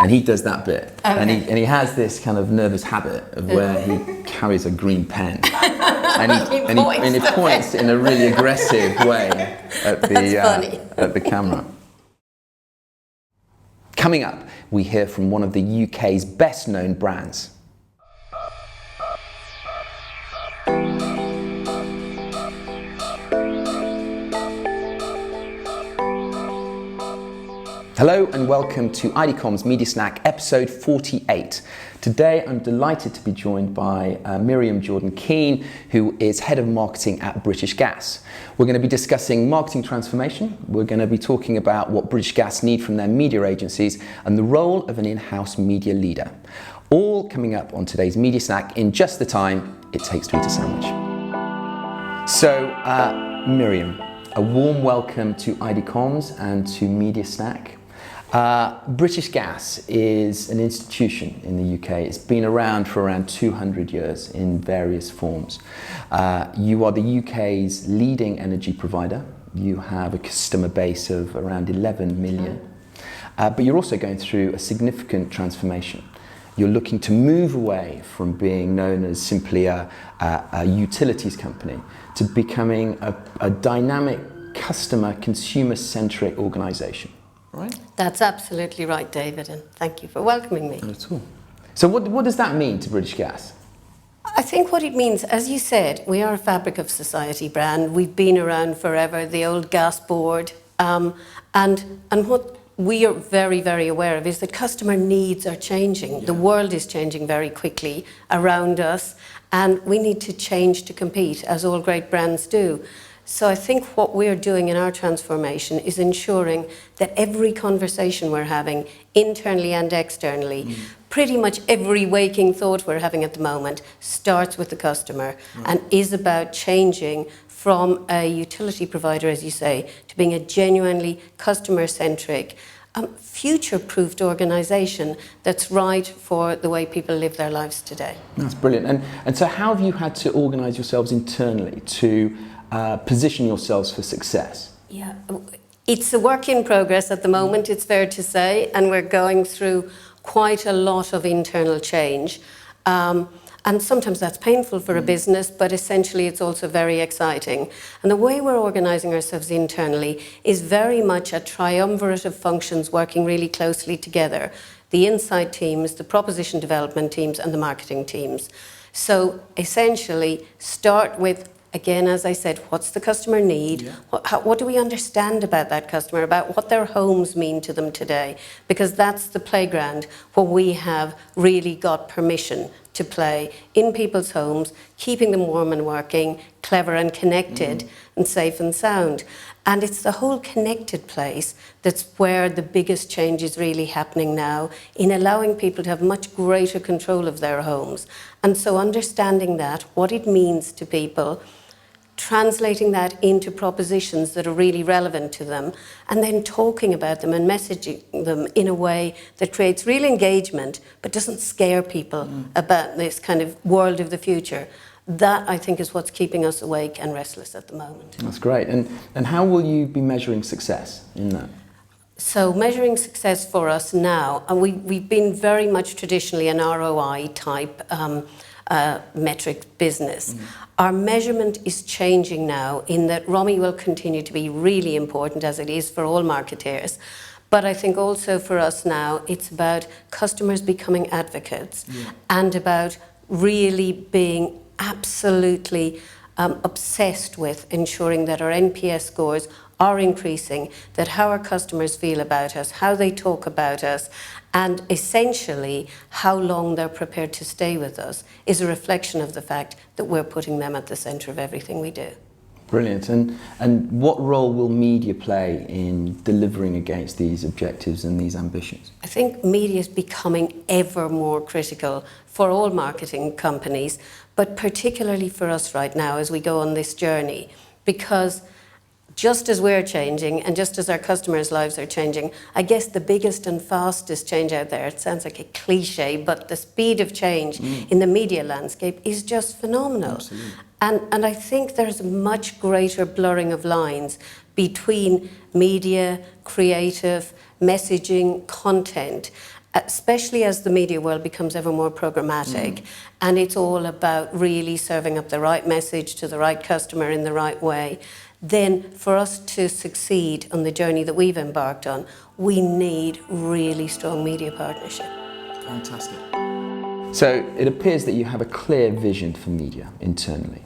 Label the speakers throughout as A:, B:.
A: and he does that bit.
B: Okay.
A: And he has this kind of nervous habit of where he carries a green pen. And he points in a really aggressive way at the camera. Coming up, we hear from one of the UK's best known brands. Hello and welcome to IDCOM's Media Snack episode 48. Today I'm delighted to be joined by Miriam Jordan Keane, who is Head of Marketing at British Gas. We're going to be discussing marketing transformation. We're going to be talking about what British Gas need from their media agencies and the role of an in-house media leader. All coming up on today's Media Snack in just the time it takes to eat a sandwich. So, Miriam, a warm welcome to IDCOMs and to Media Snack. British Gas is an institution in the UK. It's been around for around 200 years in various forms. You are the UK's leading energy provider. You have a customer base of around 11 million. But you're also going through a significant transformation. You're looking to move away from being known as simply a utilities company to becoming a dynamic customer, consumer-centric organisation. Right?
B: That's absolutely right, David, and thank you for welcoming me.
A: Not at all. So what does that mean to British Gas?
B: I think what it means, as you said, we are a fabric of society brand. We've been around forever, the old gas board. And what we are very, very aware of is that customer needs are changing. Yeah. The world is changing very quickly around us, and we need to change to compete, as all great brands do. So I think what we're doing in our transformation is ensuring that every conversation we're having, internally and externally, pretty much every waking thought we're having at the moment starts with the customer and is about changing from a utility provider, as you say, to being a genuinely customer-centric, future-proofed organisation that's right for the way people live their lives today.
A: That's brilliant. And so how have you had to organise yourselves internally to position yourselves for success?
B: Yeah, it's a work in progress at the moment, it's fair to say, and we're going through quite a lot of internal change. And sometimes that's painful for a business, but essentially it's also very exciting. And the way we're organising ourselves internally is very much a triumvirate of functions working really closely together. The insight teams, the proposition development teams, and the marketing teams. So essentially start with, again, as I said, what's the customer need? Yeah. What do we understand about that customer, about what their homes mean to them today? Because that's the playground where we have really got permission to play in people's homes, keeping them warm and working, clever and connected, and safe and sound. And it's the whole connected place that's where the biggest change is really happening now, in allowing people to have much greater control of their homes. And so understanding that, what it means to people, translating that into propositions that are really relevant to them, and then talking about them and messaging them in a way that creates real engagement but doesn't scare people about this kind of world of the future. That, I think, is what's keeping us awake and restless at the moment.
A: That's great. And how will you be measuring success in that?
B: So measuring success for us now, and we've been very much traditionally an ROI type metric business. Our measurement is changing now in that ROMI will continue to be really important, as it is for all marketeers. But I think also for us now, it's about customers becoming advocates and about really being absolutely obsessed with ensuring that our NPS scores are increasing, that how our customers feel about us, how they talk about us, and essentially how long they're prepared to stay with us is a reflection of the fact that we're putting them at the centre of everything we do.
A: Brilliant. And what role will media play in delivering against these objectives and these ambitions?
B: I think media is becoming ever more critical for all marketing companies, but particularly for us right now as we go on this journey, because just as we're changing and just as our customers' lives are changing, I guess the biggest and fastest change out there, it sounds like a cliche, but the speed of change in the media landscape is just phenomenal.
A: Absolutely.
B: And I think there's a much greater blurring of lines between media, creative, messaging, content. especially as the media world becomes ever more programmatic, and it's all about really serving up the right message to the right customer in the right way. Then for us to succeed on the journey that we've embarked on, we need really strong media partnership.
A: Fantastic. So it appears that you have a clear vision for media internally.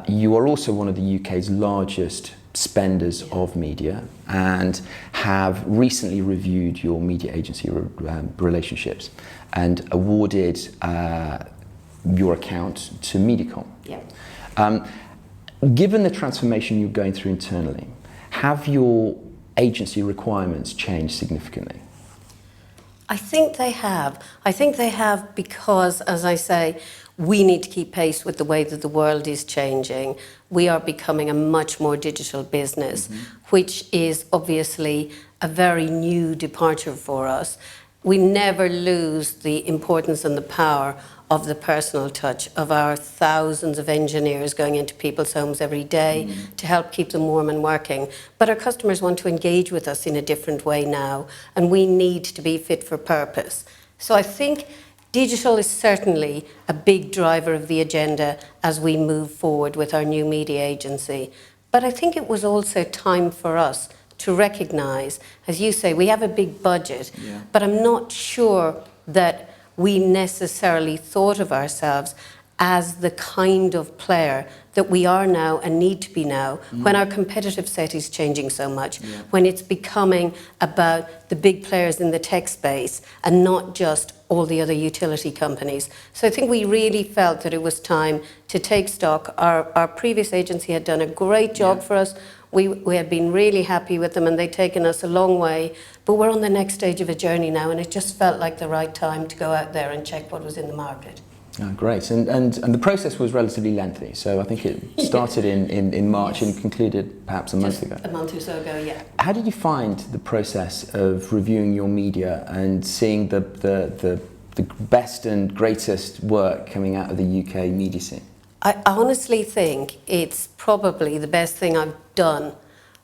A: You are also one of the UK's largest spenders of media and have recently reviewed your media agency relationships and awarded your account to Mediacom.
B: Yeah.
A: Given the transformation you're going through internally, have your agency requirements changed significantly?
B: I think they have. I think they have because, as I say, we need to keep pace with the way that the world is changing. We are becoming a much more digital business, which is obviously a very new departure for us. We never lose the importance and the power of the personal touch of our thousands of engineers going into people's homes every day to help keep them warm and working. But our customers want to engage with us in a different way now, and we need to be fit for purpose. So I think digital is certainly a big driver of the agenda as we move forward with our new media agency. But I think it was also time for us to recognise, as you say, we have a big budget, but I'm not sure that we necessarily thought of ourselves as the kind of player that we are now and need to be now when our competitive set is changing so much, when it's becoming about the big players in the tech space and not just all the other utility companies. So I think we really felt that it was time to take stock. Our previous agency had done a great job for us. We had been really happy with them and they'd taken us a long way, but we're on the next stage of a journey now and it just felt like the right time to go out there and check what was in the market.
A: Oh, great. And the process was relatively lengthy, so I think it started in March and concluded perhaps a month ago.
B: A month or so ago, yeah.
A: How did you find the process of reviewing your media and seeing the best and greatest work coming out of the UK media scene?
B: I honestly think it's probably the best thing I've done.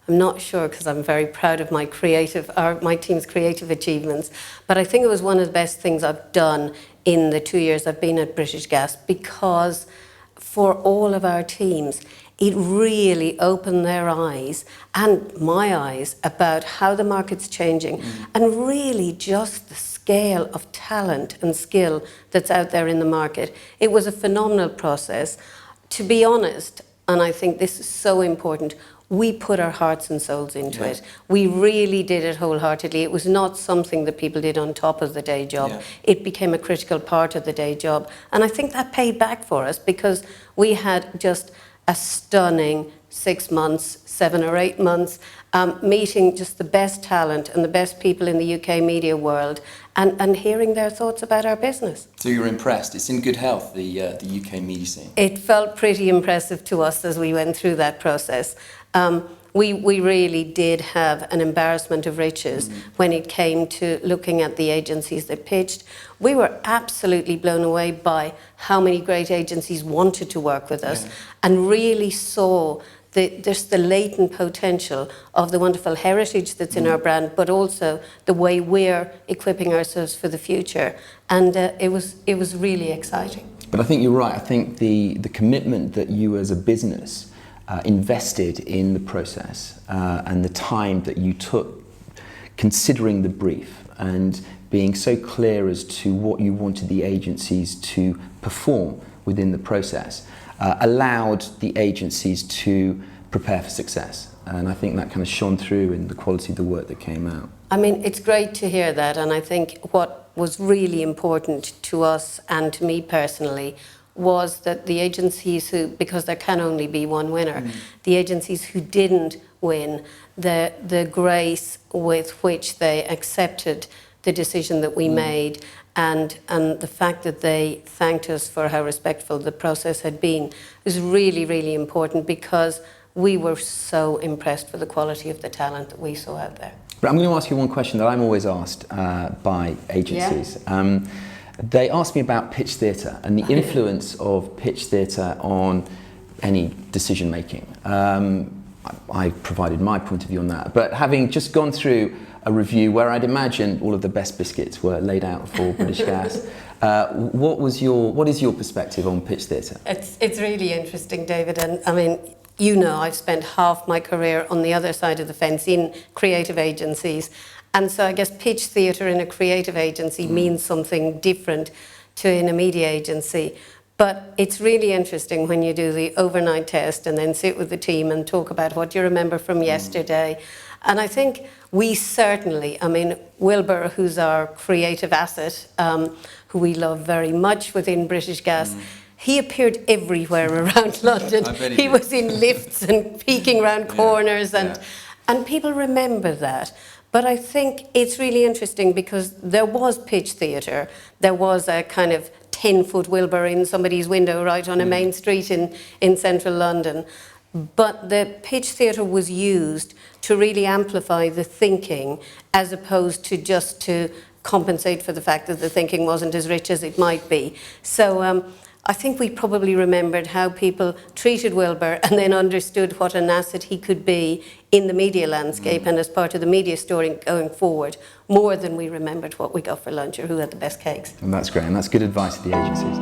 B: I'm not sure because I'm very proud of my team's creative achievements, but I think it was one of the best things I've done in the 2 years I've been at British Gas, because for all of our teams, it really opened their eyes and my eyes about how the market's changing and really just the scale of talent and skill that's out there in the market. It was a phenomenal process. To be honest, and I think this is so important, we put our hearts and souls into it. We really did it wholeheartedly. It was not something that people did on top of the day job. It became a critical part of the day job. And I think that paid back for us because we had just a stunning 6 months, 7 or 8 months, meeting just the best talent and the best people in the UK media world and hearing their thoughts about our business.
A: So you were impressed. It's in good health, the UK media scene.
B: It felt pretty impressive to us as we went through that process. We really did have an embarrassment of riches when it came to looking at the agencies that pitched. We were absolutely blown away by how many great agencies wanted to work with us and really saw the latent potential of the wonderful heritage that's in our brand, but also the way we're equipping ourselves for the future. And it was really exciting.
A: But I think you're right. I think the commitment that you as a business invested in the process and the time that you took considering the brief and being so clear as to what you wanted the agencies to perform within the process allowed the agencies to prepare for success. And I think that kind of shone through in the quality of the work that came out.
B: I mean, it's great to hear that. And I think what was really important to us and to me personally was that the agencies who, because there can only be one winner, the agencies who didn't win, the grace with which they accepted the decision that we made and the fact that they thanked us for how respectful the process had been was really, really important because we were so impressed with the quality of the talent that we saw out there.
A: But I'm going to ask you one question that I'm always asked by agencies. Yeah. They asked me about pitch theatre and the influence of pitch theatre on any decision making. I provided my point of view on that, but having just gone through a review where I'd imagine all of the best biscuits were laid out for British Gas. What is your perspective on pitch theatre?
B: It's really interesting, David, and I mean, you know, I've spent half my career on the other side of the fence in creative agencies, and so I guess pitch theatre in a creative agency means something different to in a media agency. But it's really interesting when you do the overnight test and then sit with the team and talk about what you remember from yesterday. And I think we certainly, I mean, Wilbur, who's our creative asset, who we love very much within British Gas, he appeared everywhere around London. He was in lifts and peeking around corners, and people remember that. But I think it's really interesting because there was pitch theatre. There was a kind of 10-foot Wilbur in somebody's window right on a main street in central London. But the pitch theatre was used to really amplify the thinking as opposed to just to compensate for the fact that the thinking wasn't as rich as it might be. So I think we probably remembered how people treated Wilbur and then understood what an asset he could be in the media landscape and as part of the media story going forward, more than we remembered what we got for lunch or who had the best cakes.
A: And that's great, and that's good advice to the agencies.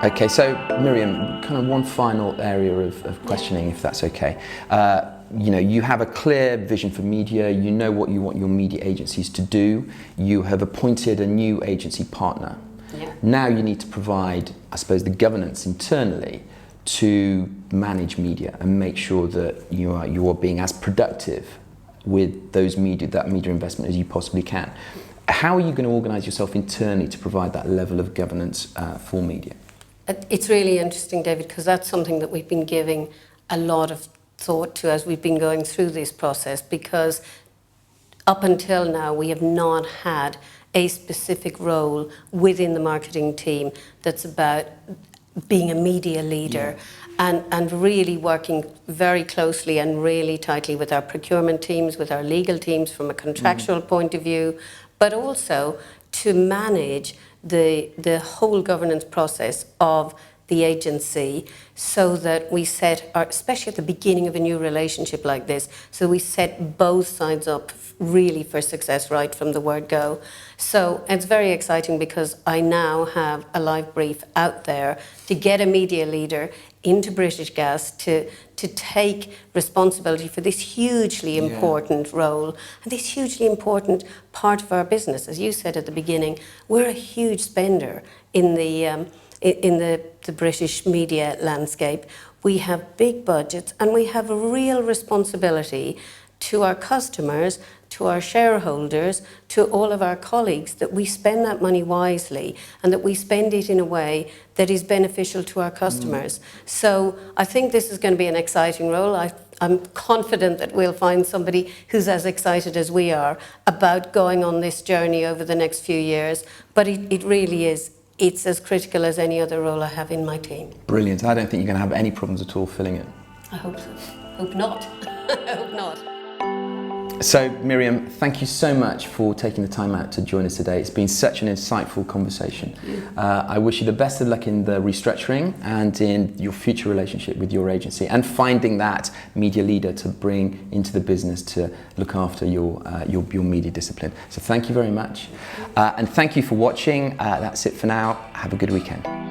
A: Okay, so Miriam, kind of one final area of questioning, if that's okay. You know, you have a clear vision for media, you know what you want your media agencies to do, you have appointed a new agency partner.
B: Yeah.
A: Now you need to provide, I suppose, the governance internally to manage media and make sure that you are being as productive with that media investment as you possibly can. How are you going to organise yourself internally to provide that level of governance for media?
B: It's really interesting, David, because that's something that we've been giving a lot of thought to as we've been going through this process, because up until now we have not had a specific role within the marketing team that's about being a media leader and really working very closely and really tightly with our procurement teams, with our legal teams from a contractual point of view, but also to manage the whole governance process of the agency so that we set, especially at the beginning of a new relationship like this, so we set both sides up really for success right from the word go. So it's very exciting because I now have a live brief out there to get a media leader into British Gas to take responsibility for this hugely important role and this hugely important part of our business. As you said at the beginning, we're a huge spender in the British media landscape. We have big budgets and we have a real responsibility to our customers, to our shareholders, to all of our colleagues, that we spend that money wisely and that we spend it in a way that is beneficial to our customers. So I think this is going to be an exciting role. I'm confident that we'll find somebody who's as excited as we are about going on this journey over the next few years. But it really is. It's as critical as any other role I have in my team.
A: Brilliant. I don't think you're going to have any problems at all filling it.
B: I hope so. Hope not. I hope not.
A: So Miriam, thank you so much for taking the time out to join us today. It's been such an insightful conversation. I wish you the best of luck in the restructuring and in your future relationship with your agency and finding that media leader to bring into the business to look after your media discipline. So thank you very much. And thank you for watching. That's it for now. Have a good weekend.